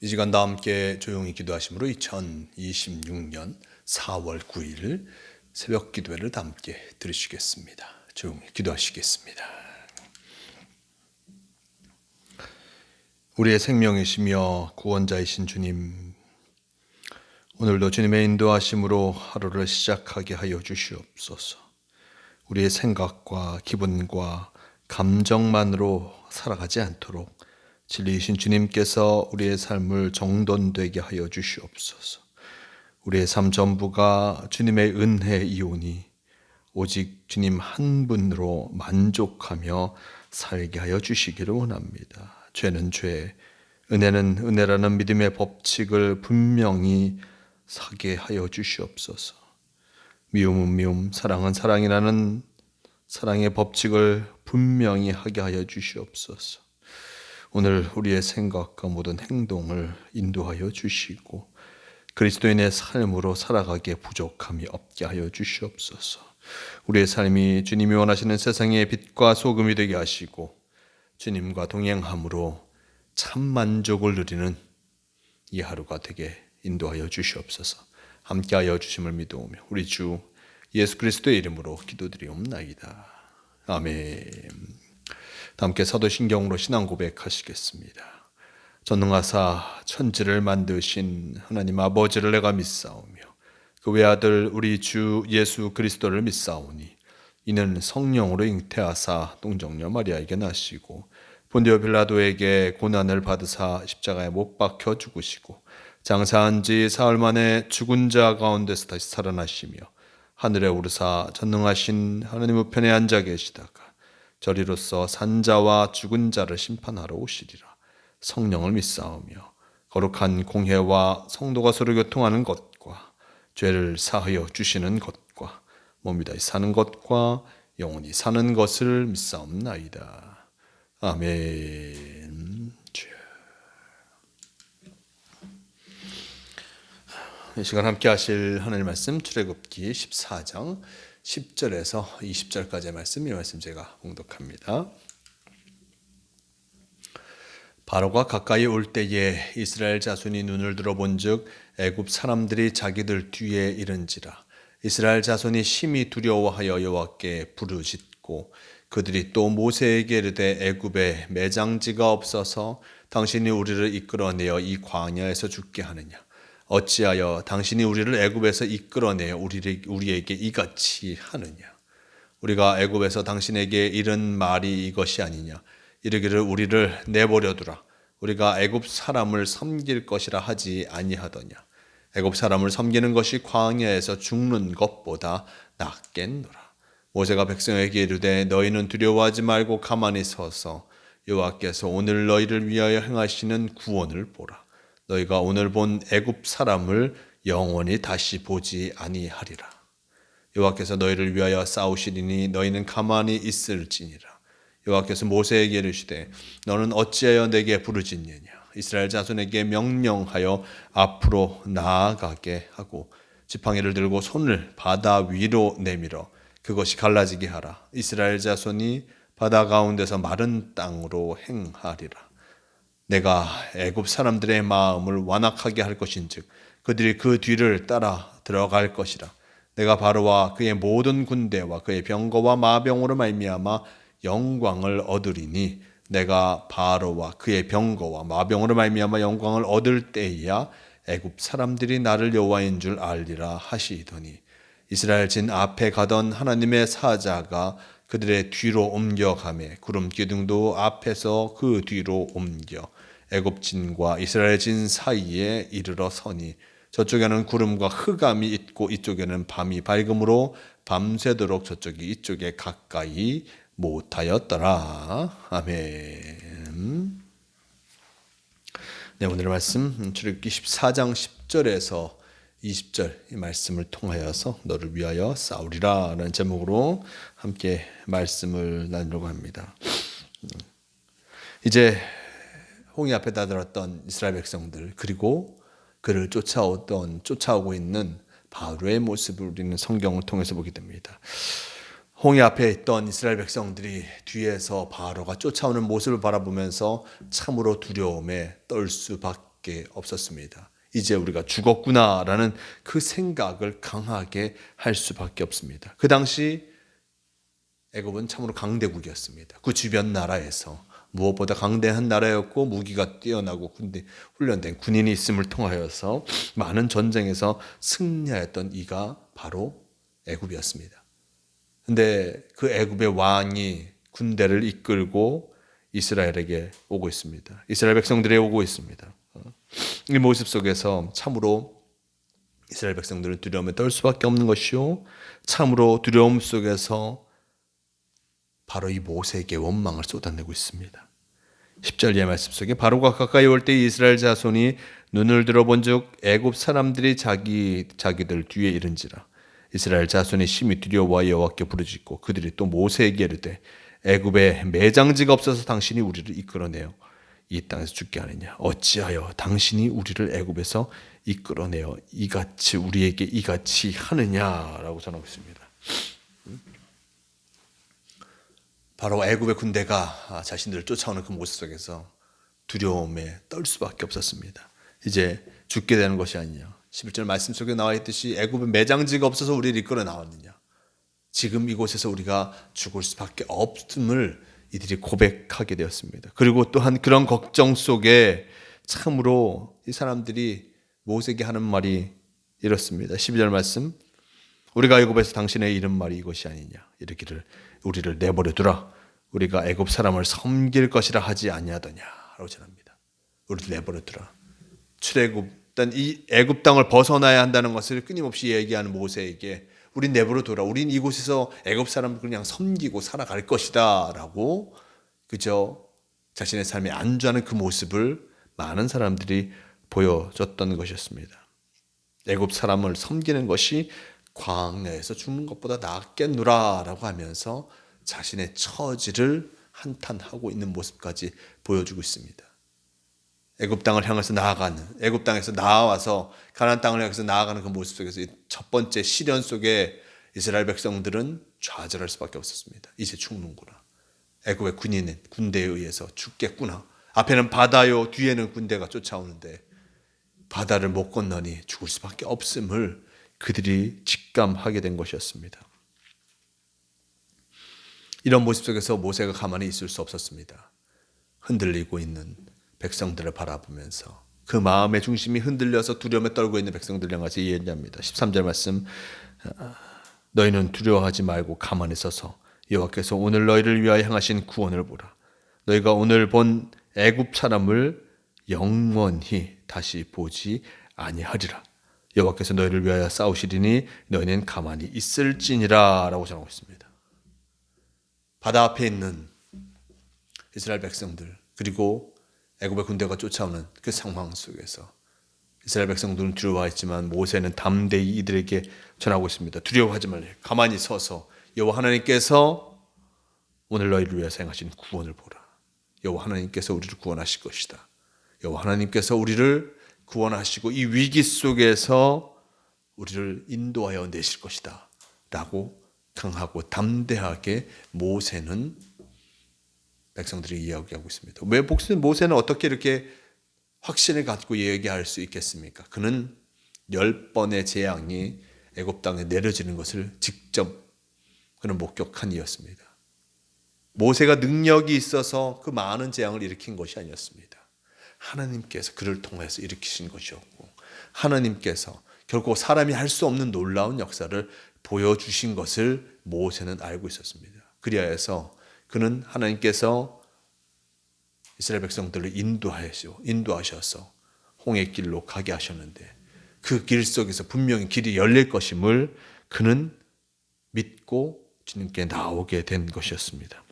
이 시간 다 함께 조용히 기도하심으로 2026년 4월 9일 새벽 기도회를 다 함께 들으시겠습니다. 조용히 기도하시겠습니다. 우리의 생명이시며 구원자이신 주님, 오늘도 주님의 인도하심으로 하루를 시작하게 하여 주시옵소서. 우리의 생각과 기분과 감정만으로 살아가지 않도록 진리이신 주님께서 우리의 삶을 정돈되게 하여 주시옵소서. 우리의 삶 전부가 주님의 은혜이오니 오직 주님 한 분으로 만족하며 살게 하여 주시기를 원합니다. 죄는 죄, 은혜는 은혜라는 믿음의 법칙을 분명히 서게 하여 주시옵소서. 미움은 미움, 사랑은 사랑이라는 사랑의 법칙을 분명히 하게 하여 주시옵소서. 오늘 우리의 생각과 모든 행동을 인도하여 주시고 그리스도인의 삶으로 살아가기에 부족함이 없게 하여 주시옵소서. 우리의 삶이 주님이 원하시는 세상의 빛과 소금이 되게 하시고 주님과 동행함으로 참 만족을 누리는 이 하루가 되게 인도하여 주시옵소서. 함께하여 주심을 믿어오며 우리 주 예수 그리스도의 이름으로 기도드리옵나이다. 아멘. 함께 사도신경으로 신앙 고백하시겠습니다. 전능하사 천지를 만드신 하나님 아버지를 내가 믿사오며 그 외아들 우리 주 예수 그리스도를 믿사오니 이는 성령으로 잉태하사 동정녀 마리아에게 나시고 본디오 빌라도에게 고난을 받으사 십자가에 못 박혀 죽으시고 장사한 지 사흘 만에 죽은 자 가운데서 다시 살아나시며 하늘에 오르사 전능하신 하나님 우편에 앉아 계시다가 저리로서 산자와 죽은 자를 심판하러 오시리라. 성령을 믿사오며 거룩한 공회와 성도가 서로 교통하는 것과 죄를 사하여 주시는 것과 몸이 다시 사는 것과 영원히 사는 것을 믿사옵나이다. 아멘. 이 시간 함께 하실 하나님 말씀 출애굽기 14장 10절에서 20절까지의 말씀, 이 말씀 제가 봉독합니다. 바로가 가까이 올 때에 이스라엘 자손이 눈을 들어본즉 애굽 사람들이 자기들 뒤에 이른지라. 이스라엘 자손이 심히 두려워하여 여호와께 부르짖고 그들이 또 모세에게 이르되 애굽에 매장지가 없어서 당신이 우리를 이끌어내어 이 광야에서 죽게 하느냐. 어찌하여 당신이 우리를 애굽에서 이끌어내어 우리에게 이같이 하느냐. 우리가 애굽에서 당신에게 이른 말이 이것이 아니냐. 이르기를 우리를 내버려두라. 우리가 애굽 사람을 섬길 것이라 하지 아니하더냐. 애굽 사람을 섬기는 것이 광야에서 죽는 것보다 낫겠노라. 모세가 백성에게 이르되 너희는 두려워하지 말고 가만히 서서 여호와께서 오늘 너희를 위하여 행하시는 구원을 보라. 너희가 오늘 본 애굽 사람을 영원히 다시 보지 아니하리라. 여호와께서 너희를 위하여 싸우시리니 너희는 가만히 있을지니라. 여호와께서 모세에게 이르시되 너는 어찌하여 내게 부르짖느냐. 이스라엘 자손에게 명령하여 앞으로 나아가게 하고 지팡이를 들고 손을 바다 위로 내밀어 그것이 갈라지게 하라. 이스라엘 자손이 바다 가운데서 마른 땅으로 행하리라. 내가 애굽 사람들의 마음을 완악하게 할 것인즉 그들이 그 뒤를 따라 들어갈 것이라. 내가 바로와 그의 모든 군대와 그의 병거와 마병으로 말미암아 영광을 얻으리니 내가 바로와 그의 병거와 마병으로 말미암아 영광을 얻을 때에야 애굽 사람들이 나를 여호와인 줄 알리라 하시더니 이스라엘 진 앞에 가던 하나님의 사자가 그들의 뒤로 옮겨가매 구름 기둥도 앞에서 그 뒤로 옮겨 애굽 진과 이스라엘 진 사이에 이르러 서니 저쪽에는 구름과 흑암이 있고 이쪽에는 밤이 밝음으로 밤새도록 저쪽이 이쪽에 가까이 못하였더라. 아멘. 네, 오늘의 말씀 출애굽기 14장 10절에서 20절 이 말씀을 통하여서 너를 위하여 싸우리라 라는 제목으로 함께 말씀을 나누려고 합니다. 이제 홍해 앞에 다다랐던 이스라엘 백성들, 그리고 그를 쫓아오고 있는 바로의 모습을 우리는 성경을 통해서 보게 됩니다. 홍해 앞에 있던 이스라엘 백성들이 뒤에서 바로가 쫓아오는 모습을 바라보면서 참으로 두려움에 떨 수밖에 수밖에 없었습니다. 이제 우리가 죽었구나라는 그 생각을 강하게 할 수밖에 없습니다. 그 당시 애굽은 참으로 강대국이었습니다. 그 주변 나라에서 무엇보다 강대한 나라였고 무기가 뛰어나고 훈련된 군인이 있음을 통하여서 많은 전쟁에서 승리하였던 이가 바로 애굽이었습니다. 근데 그 애굽의 왕이 군대를 이끌고 이스라엘에게 오고 있습니다. 이스라엘 백성들에 오고 있습니다. 이 모습 속에서 참으로 이스라엘 백성들은 두려움에 떨 수밖에 없는 것이요, 참으로 두려움 속에서 바로 이 모세에게 원망을 쏟아내고 있습니다. 10절 이하 말씀 속에 바로가 가까이 올 때 이스라엘 자손이 눈을 들어본즉 애굽 사람들이 자기들 뒤에 이른지라. 이스라엘 자손이 심히 두려워하여 여호와께 부르짖고 그들이 또 모세에게 이르되 애굽에 매장지가 없어서 당신이 우리를 이끌어내어 이 땅에서 죽게 하느냐. 어찌하여 당신이 우리를 애굽에서 이끌어내어 이같이 우리에게 이같이 하느냐라고 전하고 있습니다. 바로 애굽의 군대가 자신들을 쫓아오는 그 모습 속에서 두려움에 떨 수밖에 없었습니다. 이제 죽게 되는 것이 아니냐. 11절 말씀 속에 나와 있듯이 애굽에 매장지가 없어서 우리를 이끌어 나왔느냐. 지금 이곳에서 우리가 죽을 수밖에 없음을 이들이 고백하게 되었습니다. 그리고 또한 그런 걱정 속에 참으로 이 사람들이 모세에게 하는 말이 이렇습니다. 12절 말씀, 우리가 애굽에서 당신의 이른 말이 이것이 아니냐. 이르기를 우리를 내버려 두라. 우리가 애굽 사람을 섬길 것이라 하지 아니하더냐라고 전합니다. 우리를 내버려 두라. 출애굽단 이 애굽 땅을 벗어나야 한다는 것을 끊임없이 얘기하는 모세에게 우린 내버려 둬라. 우린 이곳에서 애굽 사람을 그냥 섬기고 살아갈 것이다라고 그저 자신의 삶에 안주하는 그 모습을 많은 사람들이 보여줬던 것이었습니다. 애굽 사람을 섬기는 것이 광야에서 죽는 것보다 낫겠노라라고 하면서 자신의 처지를 한탄하고 있는 모습까지 보여주고 있습니다. 애굽 땅을 향해서 나아가는, 애굽 땅에서 나와서 가나안 땅을 향해서 나아가는 그 모습 속에서 첫 번째 시련 속에 이스라엘 백성들은 좌절할 수밖에 없었습니다. 이제 죽는구나. 애굽의 군대에 의해서 죽겠구나. 앞에는 바다요, 뒤에는 군대가 쫓아오는데 바다를 못 건너니 죽을 수밖에 없음을 그들이 직감하게 된 것이었습니다. 이런 모습 속에서 모세가 가만히 있을 수 없었습니다. 흔들리고 있는 백성들을 바라보면서 그 마음의 중심이 흔들려서 두려움에 떨고 있는 백성들을 향해서 얘기합니다. 13절 말씀, 너희는 두려워하지 말고 가만히 서서 여호와께서 오늘 너희를 위하여 행하신 구원을 보라. 너희가 오늘 본 애굽 사람을 영원히 다시 보지 아니하리라. 여호와께서 너희를 위하여 싸우시리니 너희는 가만히 있을지니라 라고 전하고 있습니다. 바다 앞에 있는 이스라엘 백성들, 그리고 애굽의 군대가 쫓아오는 그 상황 속에서 이스라엘 백성들은 두려워했지만 모세는 담대히 이들에게 전하고 있습니다. 두려워하지 말라. 가만히 서서 여호와 하나님께서 오늘 너희를 위하여 행하신 구원을 보라. 여호와 하나님께서 우리를 구원하실 것이다. 여호와 하나님께서 우리를 구원하시고 이 위기 속에서 우리를 인도하여 내실 것이다 라고 강하고 담대하게 모세는 백성들이 이야기하고 있습니다. 왜 모세는 어떻게 이렇게 확신을 갖고 얘기할 수 있겠습니까? 그는 10번의 재앙이 애굽 땅에 내려지는 것을 직접 그는 목격한 이였습니다. 모세가 능력이 있어서 그 많은 재앙을 일으킨 것이 아니었습니다. 하나님께서 그를 통해서 일으키신 것이었고 하나님께서 결코 사람이 할 수 없는 놀라운 역사를 보여주신 것을 모세는 알고 있었습니다. 그리하여서 그는 하나님께서 이스라엘 백성들을 인도하셔서 홍해 길로 가게 하셨는데 그 길 속에서 분명히 길이 열릴 것임을 그는 믿고 주님께 나오게 된 것이었습니다.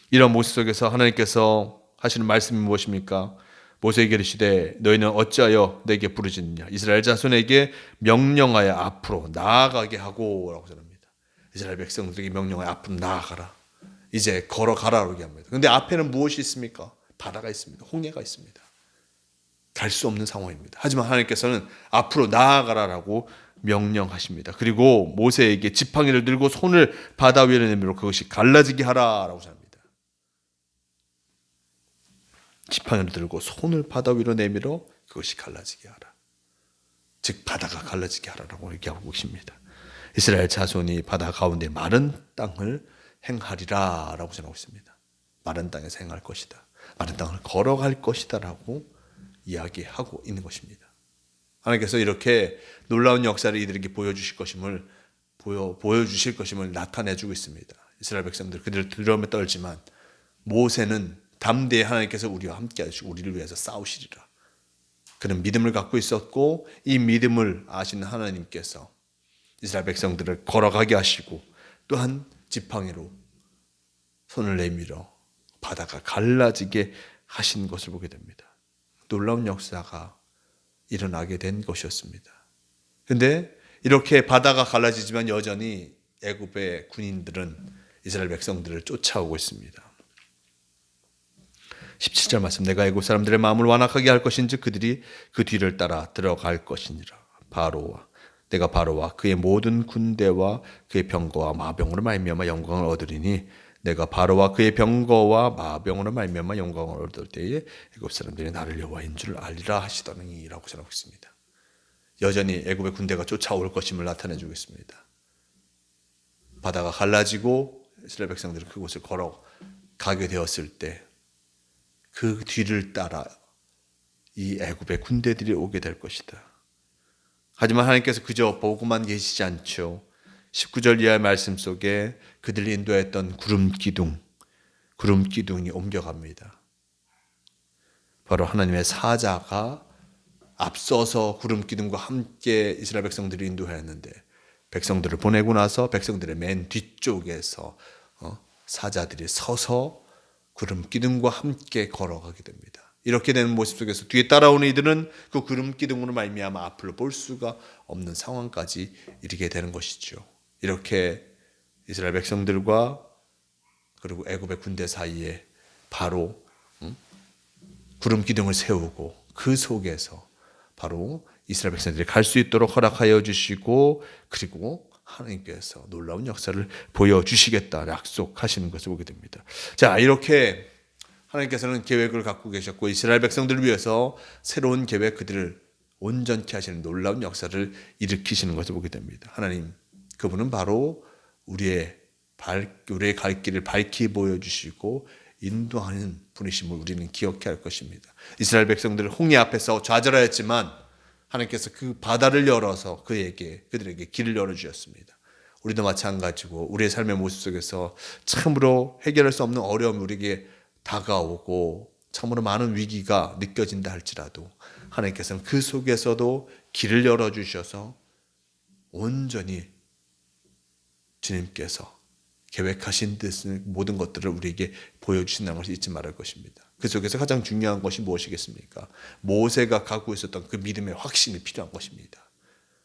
이런 모습 속에서 하나님께서 하시는 말씀이 무엇입니까? 모세에게 이르시되 너희는 어찌하여 내게 부르짖느냐. 이스라엘 자손에게 명령하여 앞으로 나아가게 하고 라고 전합니다. 이스라엘 백성들에게 명령하여 앞으로 나아가라. 이제 걸어가라고 얘기합니다. 그런데 앞에는 무엇이 있습니까? 바다가 있습니다. 홍해가 있습니다. 갈 수 없는 상황입니다. 하지만 하나님께서는 앞으로 나아가라라고 명령하십니다. 그리고 모세에게 지팡이를 들고 손을 바다 위로 내밀어 그것이 갈라지게 하라라고 전합니다. 지팡이를 들고 손을 바다 위로 내밀어 그것이 갈라지게 하라. 즉 바다가 갈라지게 하라라고 얘기하고 계십니다. 이스라엘 자손이 바다 가운데 마른 땅을 행하리라 라고 전하고 있습니다. 마른 땅에서 행할 것이다. 마른 땅을 걸어갈 것이다 라고 이야기하고 있는 것입니다. 하나님께서 이렇게 놀라운 역사를 이들에게 보여주실 것임을 나타내주고 있습니다. 이스라엘 백성들 그들을 두려움에 떨지만 모세는 담대히 하나님께서 우리와 함께 하시고 우리를 위해서 싸우시리라. 그런 믿음을 갖고 있었고 이 믿음을 아시는 하나님께서 이스라엘 백성들을 걸어가게 하시고 또한 지팡이로 손을 내밀어 바다가 갈라지게 하신 것을 보게 됩니다. 놀라운 역사가 일어나게 된 것이었습니다. 그런데 이렇게 바다가 갈라지지만 여전히 애굽의 군인들은 이스라엘 백성들을 쫓아오고 있습니다. 17절 말씀, 내가 애굽 사람들의 마음을 완악하게 할 것인지 그들이 그 뒤를 따라 들어갈 것이니라. 내가 바로와 그의 모든 군대와 그의 병거와 마병으로 말미암아 영광을 얻으리니 내가 바로와 그의 병거와 마병으로 말미암아 영광을 얻을 때에 애굽 사람들이 나를 여호와인 줄 알리라 하시더니라고 전하고 있습니다. 여전히 애굽의 군대가 쫓아올 것임을 나타내주고 있습니다. 바다가 갈라지고 이스라엘 백성들은 그곳을 걸어가게 되었을 때 그 뒤를 따라 이 애굽의 군대들이 오게 될 것이다. 하지만 하나님께서 그저 보고만 계시지 않죠. 19절 이하의 말씀 속에 그들을 인도했던 구름 기둥이 옮겨갑니다. 바로 하나님의 사자가 앞서서 구름 기둥과 함께 이스라엘 백성들을 인도했는데 백성들을 보내고 나서 백성들의 맨 뒤쪽에서 사자들이 서서 구름 기둥과 함께 걸어가게 됩니다. 이렇게 되는 모습 속에서 뒤에 따라오는 이들은 그 구름 기둥으로 말미암아 앞을 볼 수가 없는 상황까지 이르게 되는 것이죠. 이렇게 이스라엘 백성들과 그리고 애굽의 군대 사이에 바로 구름 기둥을 세우고 그 속에서 바로 이스라엘 백성들이 갈 수 있도록 허락하여 주시고 그리고 하나님께서 놀라운 역사를 보여주시겠다 약속하시는 것을 보게 됩니다. 자, 이렇게 하나님께서는 계획을 갖고 계셨고 이스라엘 백성들을 위해서 새로운 계획 그들을 온전케 하시는 놀라운 역사를 일으키시는 것을 보게 됩니다. 하나님 그분은 바로 우리의 갈 길을 밝히 보여주시고 인도하는 분이심을 우리는 기억해야 할 것입니다. 이스라엘 백성들은 홍해 앞에서 좌절하였지만 하나님께서 그 바다를 열어서 그들에게 길을 열어주셨습니다. 우리도 마찬가지고 우리의 삶의 모습 속에서 참으로 해결할 수 없는 어려움이 우리에게 다가오고 참으로 많은 위기가 느껴진다 할지라도 하나님께서는 그 속에서도 길을 열어주셔서 온전히 주님께서 계획하신 듯은 모든 것들을 우리에게 보여주신다는 것을 잊지 말할 것입니다. 그 속에서 가장 중요한 것이 무엇이겠습니까? 모세가 갖고 있었던 그 믿음의 확신이 필요한 것입니다.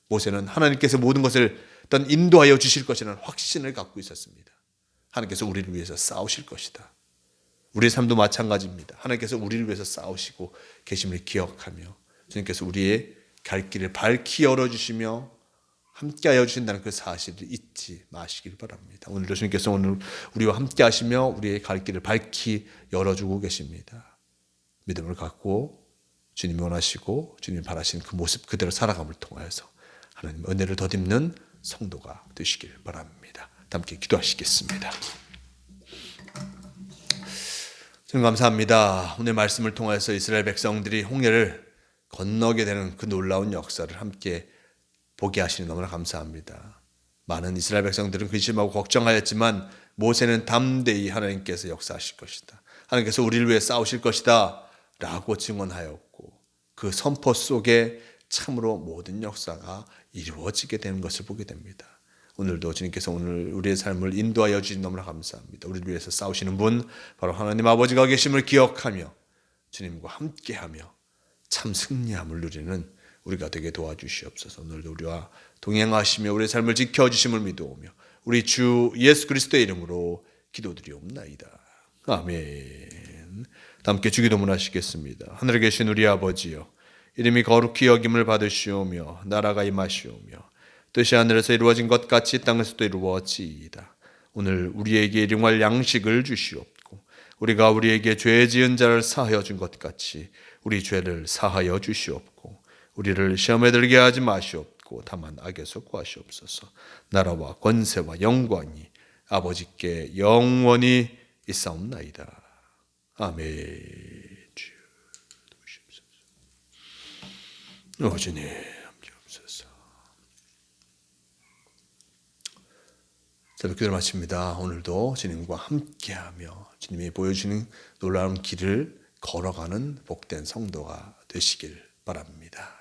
모세는 하나님께서 모든 것을 일단 인도하여 주실 것이라는 확신을 갖고 있었습니다. 하나님께서 우리를 위해서 싸우실 것이다. 우리의 삶도 마찬가지입니다. 하나님께서 우리를 위해서 싸우시고 계심을 기억하며 주님께서 우리의 갈 길을 밝히 열어주시며 함께하여 주신다는 그 사실을 잊지 마시길 바랍니다. 오늘도 주님께서 오늘 우리와 함께 하시며 우리의 갈 길을 밝히 열어주고 계십니다. 믿음을 갖고 주님이 원하시고 주님이 바라시는 그 모습 그대로 살아감을 통하여서 하나님 은혜를 덧입는 성도가 되시길 바랍니다. 함께 기도하시겠습니다. 주님 감사합니다. 오늘 말씀을 통해서 이스라엘 백성들이 홍해를 건너게 되는 그 놀라운 역사를 함께 보게 하시니 너무나 감사합니다. 많은 이스라엘 백성들은 근심하고 걱정하였지만 모세는 담대히 하나님께서 역사하실 것이다. 하나님께서 우리를 위해 싸우실 것이다 라고 증언하였고 그 선포 속에 참으로 모든 역사가 이루어지게 되는 것을 보게 됩니다. 오늘도 주님께서 오늘 우리의 삶을 인도하여 주신 너무나 감사합니다. 우리를 위해서 싸우시는 분 바로 하나님 아버지가 계심을 기억하며 주님과 함께하며 참 승리함을 누리는 우리가 되게 도와주시옵소서. 오늘도 우리와 동행하시며 우리의 삶을 지켜주심을 믿어오며 우리 주 예수 그리스도의 이름으로 기도드리옵나이다. 아멘. 함께 주기도문 하시겠습니다. 하늘에 계신 우리 아버지여, 이름이 거룩히 여김을 받으시오며 나라가 임하시오며 뜻이 하늘에서 이루어진 것 같이 땅에서도 이루어지이다. 오늘 우리에게 일용할 양식을 주시옵고 우리가 우리에게 죄 지은 자를 사하여 준 것 같이 우리 죄를 사하여 주시옵고 우리를 시험에 들게 하지 마시옵고 다만 악에서 구하시옵소서. 나라와 권세와 영광이 아버지께 영원히 있사옵나이다. 아멘. 주여 도우시옵소서. 주님 함께하옵소서. 새벽 기도를 마칩니다. 오늘도 주님과 함께하며 주님이 보여주는 놀라운 길을 걸어가는 복된 성도가 되시길 바랍니다.